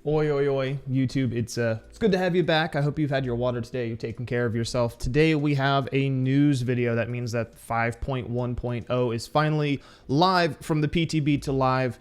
Oi, oi, oi, YouTube. It's good to have you back. I hope you've had your water today. You've taken care of yourself. Today we have a news video. That means that 5.1.0 is finally live from the PTB to live.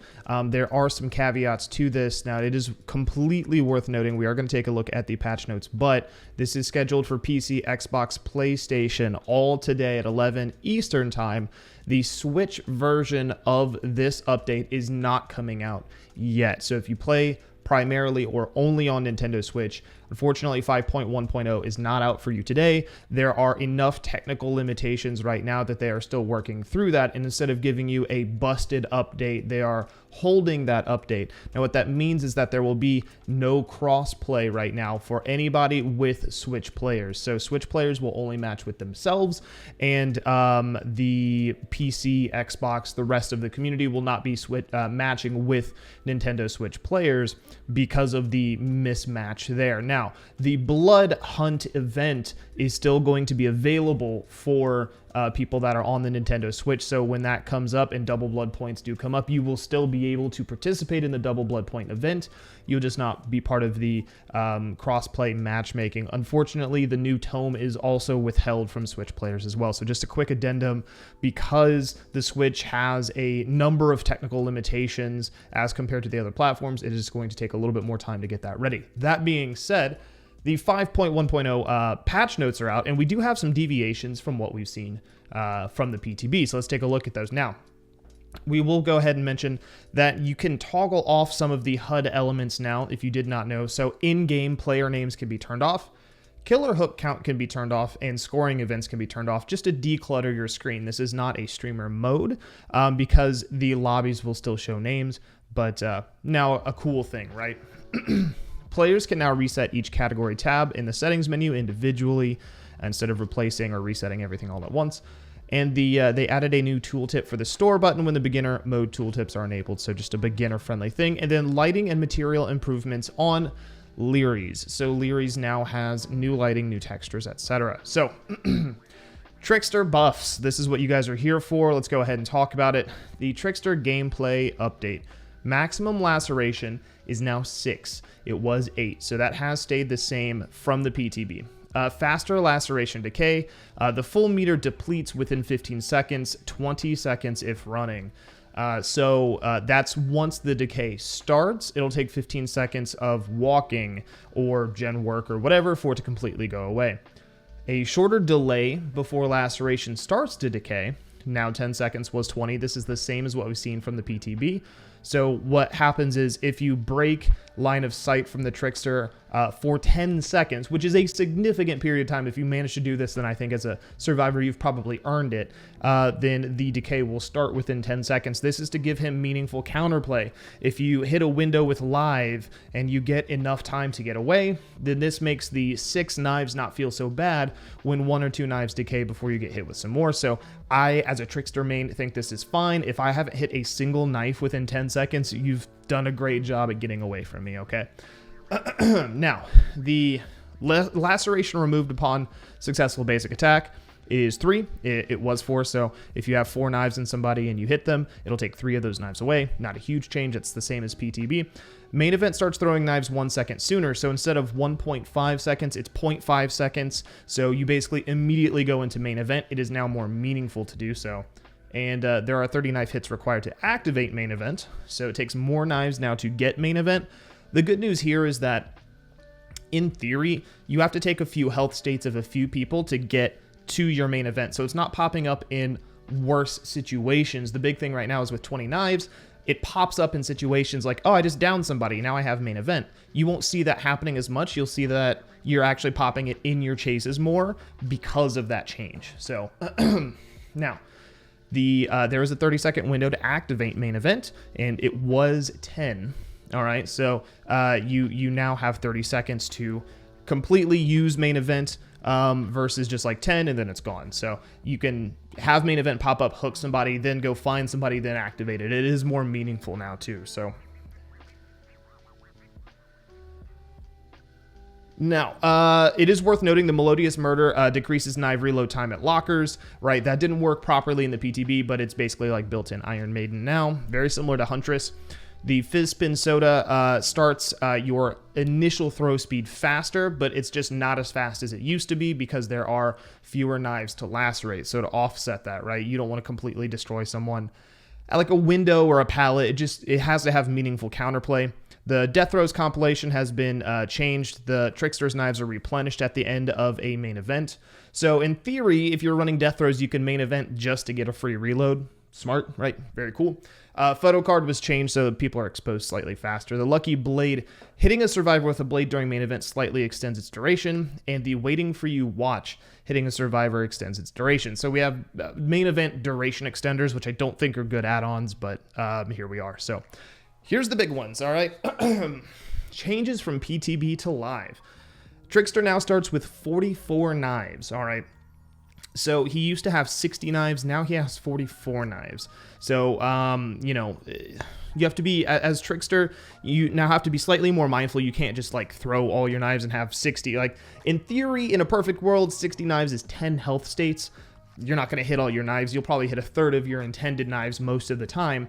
There are some caveats to this. Now, it is completely worth noting. We are going to take a look at the patch notes, but this is scheduled for PC, Xbox, PlayStation all today at 11 Eastern Time. The Switch version of this update is not coming out yet. So if you play primarily or only on Nintendo Switch, unfortunately 5.1.0 is not out for you today. There are enough technical limitations right now that they are still working through that, and instead of giving you a busted update, they are holding that update. Now what that means is that there will be no cross-play right now for anybody with Switch players. So Switch players will only match with themselves, and the PC, Xbox, the rest of the community will not be matching with Nintendo Switch players because of the mismatch there. Now, the Blood Hunt event is still going to be available for people that are on the Nintendo Switch. So when that comes up and double blood points do come up, you will still be able to participate in the double blood point event. You'll just not be part of the cross-play matchmaking. Unfortunately, the new tome is also withheld from Switch players as well. So just a quick addendum, because the Switch has a number of technical limitations as compared to the other platforms, it is going to take a little bit more time to get that ready. That being said, the 5.1.0 patch notes are out, and we do have some deviations from what we've seen from the PTB. So let's take a look at those now. We will go ahead and mention that you can toggle off some of the HUD elements now, if you did not know. So in-game player names can be turned off, killer hook count can be turned off, and scoring events can be turned off just to declutter your screen. This is not a streamer mode because the lobbies will still show names, but now a cool thing, right? Players can now reset each category tab in the settings menu individually instead of replacing or resetting everything all at once. And they added a new tooltip for the store button when the beginner mode tooltips are enabled, so just a beginner-friendly thing. And then lighting and material improvements on Leary's. So Leary's now has new lighting, new textures, etc. So Trickster Buffs, this is what you guys are here for. Let's go ahead and talk about it. The Trickster gameplay update. Maximum laceration is now 6. It was 8, so that has stayed the same from the PTB. Faster laceration decay. The full meter depletes within 15 seconds, 20 seconds if running. So that's once the decay starts. It'll take 15 seconds of walking or gen work or whatever for it to completely go away. A shorter delay before laceration starts to decay. Now 10 seconds was 20. This is the same as what we've seen from the PTB. So what happens is if you break line of sight from the Trickster for 10 seconds, which is a significant period of time. If you manage to do this, then I think as a survivor, you've probably earned it. Then the decay will start within 10 seconds. This is to give him meaningful counterplay. If you hit a window with live and you get enough time to get away, then this makes the 6 knives not feel so bad when 1 or 2 knives decay before you get hit with some more. So I, as a Trickster main, think this is fine. If I haven't hit a single knife within 10 seconds, you've done a great job at getting away from me, okay? Now, the laceration removed upon successful basic attack is 3. It was 4, so if you have 4 knives in somebody and you hit them, it'll take 3 of those knives away. Not a huge change. It's the same as PTB. Main event starts throwing knives 1 second sooner, so instead of 1.5 seconds, it's 0.5 seconds. So you basically immediately go into main event. It is now more meaningful to do so. And there are 30 knife hits required to activate main event, so it takes more knives now to get main event. The good news here is that, in theory, you have to take a few health states of a few people to get to your main event, so it's not popping up in worse situations. The big thing right now is with 20 knives, it pops up in situations like, oh, I just downed somebody, now I have main event. You won't see that happening as much. You'll see that you're actually popping it in your chases more because of that change. So, now, there is a 30-second window to activate main event, and it was 10. All right, so you now have 30 seconds to completely use main event versus just like 10 and then it's gone. So you can have main event pop up, hook somebody, then go find somebody, then activate it. It is more meaningful now too. So now, it is worth noting the Melodious Murder decreases knife reload time at lockers, right? That didn't work properly in the PTB, but it's basically like built-in Iron Maiden now. Very similar to Huntress. The Fizz Spin Soda starts your initial throw speed faster, but it's just not as fast as it used to be because there are fewer knives to lacerate. So to offset that, right, you don't want to completely destroy someone at like a window or a pallet. It has to have meaningful counterplay. The Death Throws compilation has been changed. The Trickster's knives are replenished at the end of a main event. So in theory, if you're running Death Throws, you can main event just to get a free reload. Smart, right? Very cool. Photo card was changed so that people are exposed slightly faster. The Lucky Blade, hitting a survivor with a blade during main event slightly extends its duration. And the Waiting for You watch, hitting a survivor extends its duration. So we have main event duration extenders, which I don't think are good add-ons, but here we are. So here's the big ones, all right? Changes from PTB to live. Trickster now starts with 44 knives, all right? So he used to have 60 knives, now he has 44 knives. So, you know, you have to be, as Trickster, you now have to be slightly more mindful. You can't just like throw all your knives and have 60. Like in theory, in a perfect world, 60 knives is 10 health states. You're not going to hit all your knives. You'll probably hit a third of your intended knives most of the time.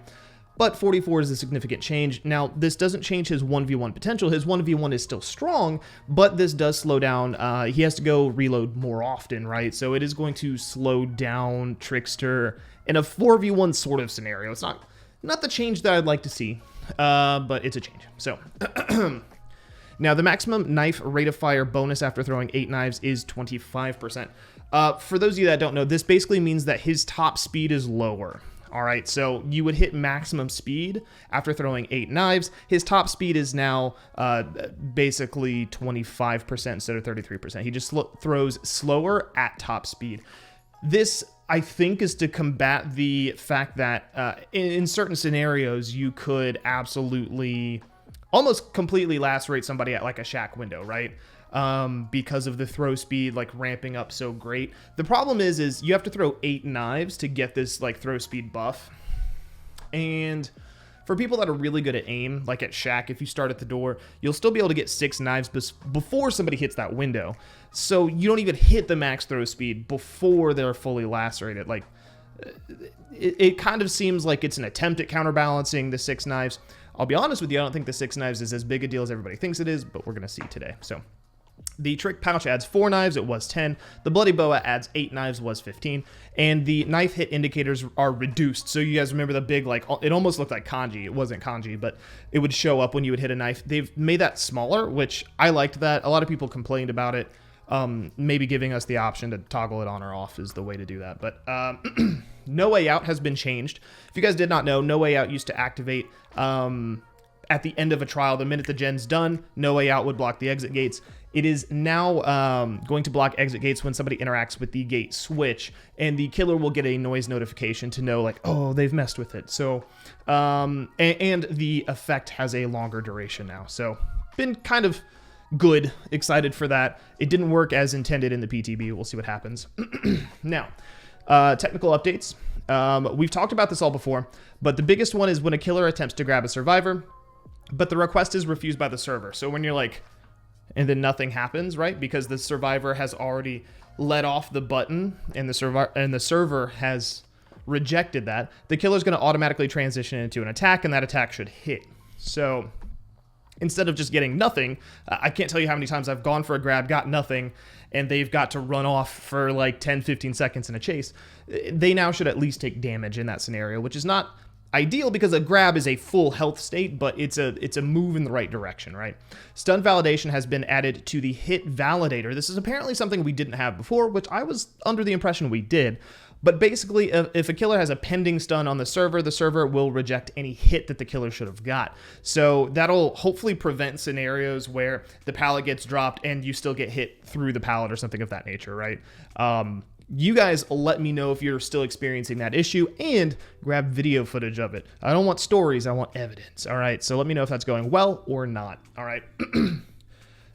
But 44 is a significant change. Now, this doesn't change his 1v1 potential. His 1v1 is still strong, but this does slow down. He has to go reload more often, right? So it is going to slow down Trickster in a 4v1 sort of scenario. It's not the change that I'd like to see, but it's a change. So now the maximum knife rate of fire bonus after throwing 8 knives is 25%. For those of you that don't know, this basically means that his top speed is lower. All right, so you would hit maximum speed after throwing 8 knives. His top speed is now basically 25% instead of 33%. He just throws slower at top speed. This, I think, is to combat the fact that in certain scenarios, you could absolutely almost completely lacerate somebody at like a shack window, right? Because of the throw speed like ramping up so great. The problem is you have to throw 8 knives to get this like throw speed buff. And for people that are really good at aim, like at shack, if you start at the door, you'll still be able to get 6 knives before somebody hits that window. So you don't even hit the max throw speed before they're fully lacerated. Like it kind of seems like it's an attempt at counterbalancing the 6 knives. I'll be honest with you, I don't think the 6 knives is as big a deal as everybody thinks it is, but we're gonna see today. So the Trick Pouch adds 4 knives, it was 10. The Bloody Boa adds 8 knives, was 15. And the knife hit indicators are reduced. So you guys remember the big, like, it almost looked like kanji. It wasn't kanji, but it would show up when you would hit a knife. They've made that smaller, which I liked that. A lot of people complained about it. Maybe giving us the option to toggle it on or off is the way to do that. But No Way Out has been changed. If you guys did not know, No Way Out used to activate at the end of a trial. The minute the gen's done, No Way Out would block the exit gates. It is now going to block exit gates when somebody interacts with the gate switch, and the killer will get a noise notification to know, like, oh, they've messed with it. So, and the effect has a longer duration now. So, been kind of good, excited for that. It didn't work as intended in the PTB. We'll see what happens. Now, technical updates. We've talked about this all before, but the biggest one is when a killer attempts to grab a survivor, but the request is refused by the server. So when you're like, and then nothing happens, right? Because the survivor has already let off the button and the server has rejected that, the killer's going to automatically transition into an attack, and that attack should hit. So instead of just getting nothing, I can't tell you how many times I've gone for a grab, got nothing, and they've got to run off for like 10, 15 seconds in a chase. They now should at least take damage in that scenario, which is not ideal because a grab is a full health state, but it's a move in the right direction, right? Stunt validation has been added to the hit validator. This is apparently something we didn't have before, which I was under the impression we did. But basically, if a killer has a pending stun on the server will reject any hit that the killer should have got. So that'll hopefully prevent scenarios where the pallet gets dropped and you still get hit through the pallet or something of that nature, right? You guys let me know if you're still experiencing that issue and grab video footage of it. I don't want stories, I want evidence. All right, so let me know if that's going well or not. All right.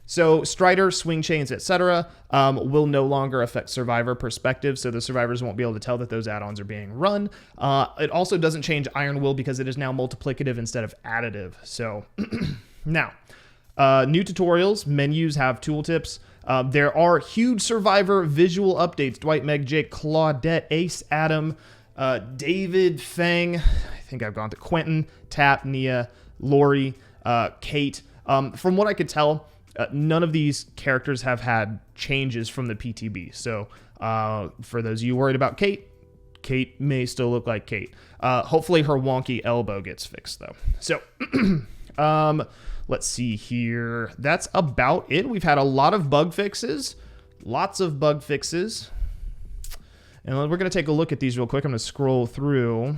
So Strider, swing chains, etc. Will no longer affect survivor perspective, so the survivors won't be able to tell that those add-ons are being run. It also doesn't change Iron Will because it is now multiplicative instead of additive. So now, new tutorials, menus have tooltips. There are huge survivor visual updates. Dwight, Meg, Jake, Claudette, Ace, Adam, David, Fang, I think I've gone to Quentin, Tap, Nia, Lori, Kate. From what I could tell, none of these characters have had changes from the PTB. So for those of you worried about Kate, Kate may still look like Kate. Hopefully her wonky elbow gets fixed though. So let's see here. That's about it. We've had a lot of bug fixes. Lots of bug fixes. And we're going to take a look at these real quick. I'm going to scroll through.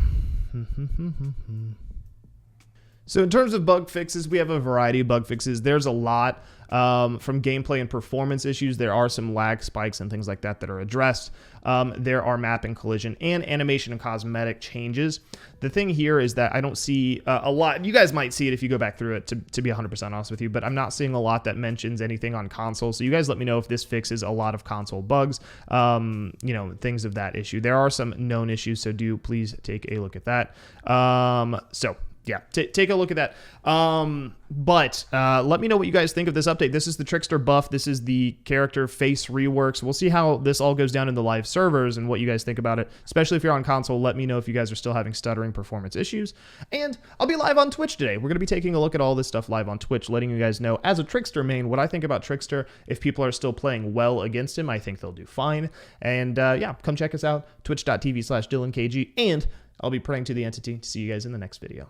So in terms of bug fixes, we have a variety of bug fixes. There's a lot from gameplay and performance issues. There are some lag spikes and things like that that are addressed. There are map and collision and animation and cosmetic changes. The thing here is that I don't see a lot. You guys might see it if you go back through it, to be 100% honest with you, but I'm not seeing a lot that mentions anything on console. So you guys let me know if this fixes a lot of console bugs, you know, things of that issue. There are some known issues, so do please take a look at that. So yeah, take a look at that. But let me know what you guys think of this update. This is the Trickster buff. This is the character face reworks. We'll see how this all goes down in the live servers and what you guys think about it. Especially if you're on console, let me know if you guys are still having stuttering performance issues. And I'll be live on Twitch today. We're going to be taking a look at all this stuff live on Twitch, letting you guys know, as a Trickster main, what I think about Trickster. If people are still playing well against him, I think they'll do fine. And yeah, come check us out, twitch.tv/DyllonKG. And I'll be praying to the entity to see you guys in the next video.